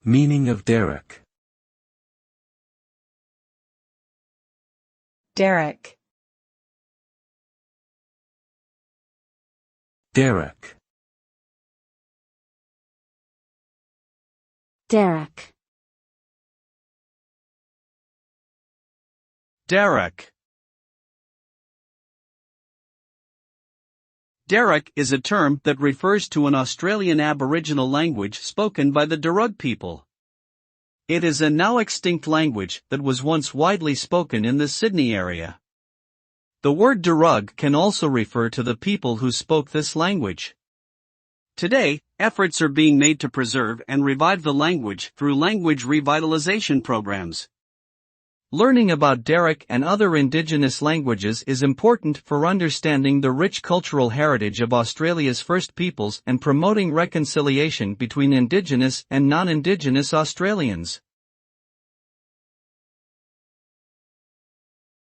Meaning of derrick. derrick, Derrick. derrick, Derrick. Derrick is a term that refers to an Australian Aboriginal language spoken by the Dharuk people. It is a now extinct language that was once widely spoken in the Sydney area. The word Dharuk can also refer to the people who spoke this language. Today, efforts are being made to preserve and revive the language through language revitalization programs. Learning about derrick and other Indigenous languages is important for understanding the rich cultural heritage of Australia's First Peoples and promoting reconciliation between Indigenous and non-Indigenous Australians.